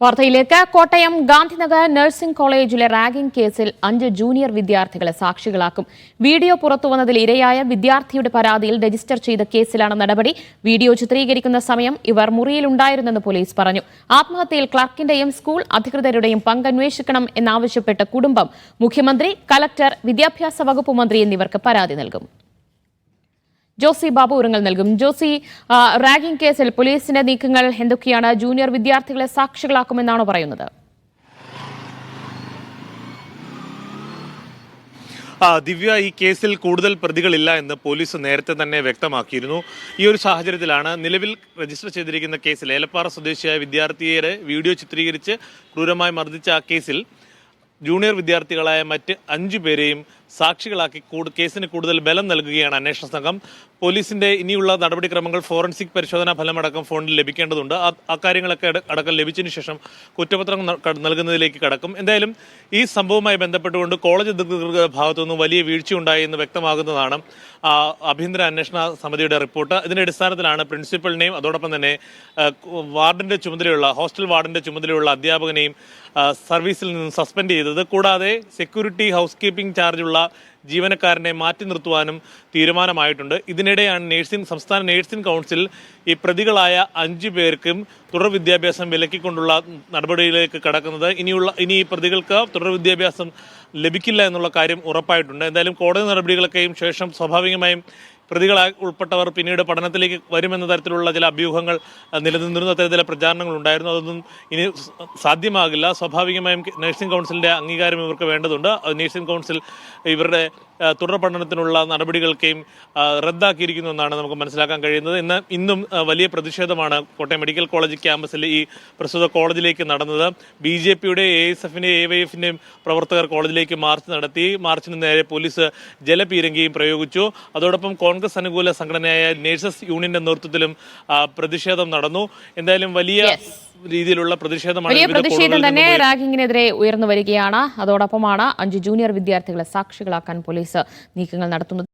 വാർത്തയിലേക്ക്. കോട്ടയം ഗാന്ധിനഗർ നഴ്സിംഗ് കോളേജിലെ റാഗിംഗ് കേസിൽ 5 ജൂനിയർ വിദ്യാർത്ഥികളെ സാക്ഷികളാക്കും. വീഡിയോ പുറത്തുവന്നതിൽ ഇരയായ വിദ്യാർത്ഥിയുടെ പരാതിയിൽ രജിസ്റ്റർ ചെയ്ത കേസിലാണ് നടപടി. വീഡിയോ ചിത്രീകരിക്കുന്ന സമയം ഇവർ മുറിയിലുണ്ടായിരുന്നെന്ന് പോലീസ് പറഞ്ഞു. ആത്മഹത്യയിൽ ക്ലർക്കിന്റെയും സ്കൂൾ അധികൃതരുടെയും പങ്ക് അന്വേഷിക്കണം എന്നാവശ്യപ്പെട്ട് കുടുംബം മുഖ്യമന്ത്രി, കലക്ടർ, വിദ്യാഭ്യാസ വകുപ്പ് മന്ത്രി എന്നിവർക്ക് പരാതി നൽകും. ജോസി ബാബു ഉരങ്ങൾ നൽകും. ജോസി, റാഗിംഗ് കേസിൽ പോലീസിന്റെ നീക്കങ്ങൾ എന്തൊക്കെയാണ്? ജൂനിയർ വിദ്യാർത്ഥികളെ സാക്ഷികളാക്കുമെന്നാണോ പറയുന്നത്? ദിവ്യ, ഈ കേസിൽ കൂടുതൽ പ്രതികളില്ല എന്ന് പോലീസ് നേരത്തെ തന്നെ വ്യക്തമാക്കിയിരുന്നു. ഈ ഒരു സാഹചര്യത്തിലാണ് നിലവിൽ രജിസ്റ്റർ ചെയ്തിരിക്കുന്ന കേസിൽ ഏലപ്പാറ സ്വദേശിയായ വിദ്യാർത്ഥിയെ വീഡിയോ ചിത്രീകരിച്ച് ക്രൂരമായി മർദ്ദിച്ച ആ കേസിൽ ജൂനിയർ വിദ്യാർത്ഥികളായ മറ്റ് 5 പേരെയും സാക്ഷികളാക്കി കേസിന് കൂടുതൽ ബലം നൽകുകയാണ് അന്വേഷണ സംഘം. പോലീസിന്റെ ഇനിയുള്ള നടപടിക്രമങ്ങൾ ഫോറൻസിക് പരിശോധനാ ഫലമടക്കം ഫോണിൽ ലഭിക്കേണ്ടതുണ്ട്. ആ കാര്യങ്ങളൊക്കെ അടക്കം ലഭിച്ചതിന് ശേഷം കുറ്റപത്രം നൽകുന്നതിലേക്ക് കടക്കും. എന്തായാലും ഈ സംഭവവുമായി ബന്ധപ്പെട്ടുകൊണ്ട് കോളേജ് അധികൃതരുടെ ഭാഗത്തുനിന്ന് വലിയ വീഴ്ചയുണ്ടായി എന്ന് വ്യക്തമാകുന്നതാണ് ആഭ്യന്തര അന്വേഷണ സമിതിയുടെ റിപ്പോർട്ട്. ഇതിന്റെ അടിസ്ഥാനത്തിലാണ് പ്രിൻസിപ്പലിനെയും അതോടൊപ്പം തന്നെ വാർഡിന്റെ ചുമതലയുള്ള ഹോസ്റ്റൽ വാർഡിന്റെ ചുമതലയുള്ള അധ്യാപകനെയും സർവീസിൽ നിന്ന് സസ്പെൻഡ് ചെയ്തത്. കൂടാതെ സെക്യൂരിറ്റി, ഹൗസ് കീപ്പിംഗ് ചാർജുള്ള ജീവനക്കാരനെ മാറ്റി നിർത്തുവാനും തീരുമാനമായിട്ടുണ്ട്. ഇതിനിടെയാണ് സംസ്ഥാന നഴ്സിംഗ് കൗൺസിൽ ഈ പ്രതികളായ 5 പേർക്കും തുടർ വിദ്യാഭ്യാസം വിലക്കിക്കൊണ്ടുള്ള നടപടിയിലേക്ക് കടക്കുന്നത്. ഇനി ഈ പ്രതികൾക്ക് തുടർ വിദ്യാഭ്യാസം ലഭിക്കില്ല എന്നുള്ള കാര്യം ഉറപ്പായിട്ടുണ്ട്. എന്തായാലും കോടതി നടപടികളൊക്കെയും ശേഷം സ്വാഭാവികമായും പ്രതികളായി ഉൾപ്പെട്ടവർ പിന്നീട് പഠനത്തിലേക്ക് വരുമെന്ന തരത്തിലുള്ള ചില അഭ്യൂഹങ്ങൾ നിലനിന്നിരുന്ന തരത്തിലെ പ്രചാരണങ്ങൾ ഉണ്ടായിരുന്നു. അതൊന്നും ഇനി സാധ്യമാകില്ല. സ്വാഭാവികമായും നഴ്സിംഗ് കൗൺസിലിന്റെ അംഗീകാരം ഇവർക്ക് വേണ്ടതുണ്ട്. നഴ്സിംഗ് കൗൺസിൽ ഇവരുടെ തുടർ പഠനത്തിനുള്ള നടപടികൾക്കെയും റദ്ദാക്കിയിരിക്കുന്നു എന്നാണ് നമുക്ക് മനസ്സിലാക്കാൻ കഴിയുന്നത്. ഇന്നും വലിയ പ്രതിഷേധമാണ് കോട്ടയം മെഡിക്കൽ കോളേജ് ക്യാമ്പസിൽ ഈ പ്രസ്തുത കോളേജിലേക്ക് നടന്നത്. BJPയുടെ ASFന്റെയും AYFന്റെയും പ്രവർത്തകർ കോളേജിലേക്ക് മാർച്ച് നടത്തി. മാർച്ചിന് നേരെ പോലീസ് ജലപീരങ്കിയും പ്രയോഗിച്ചു. അതോടൊപ്പം കോൺഗ്രസ് അനുകൂല സംഘടനയായ നഴ്സസ് യൂണിയന്റെ നേതൃത്വത്തിലും പ്രതിഷേധം നടന്നു. എന്തായാലും വലിയ രീതിയിലുള്ള പ്രതിഷേധം തന്നെ റാഗിങ്ങിനെതിരെ ഉയർന്നു വരികയാണ്. അതോടൊപ്പമാണ് 5 ജൂനിയർ വിദ്യാർത്ഥികളെ സാക്ഷികളാക്കാൻ പോലീസ് നീക്കങ്ങൾ നടത്തുന്നത്.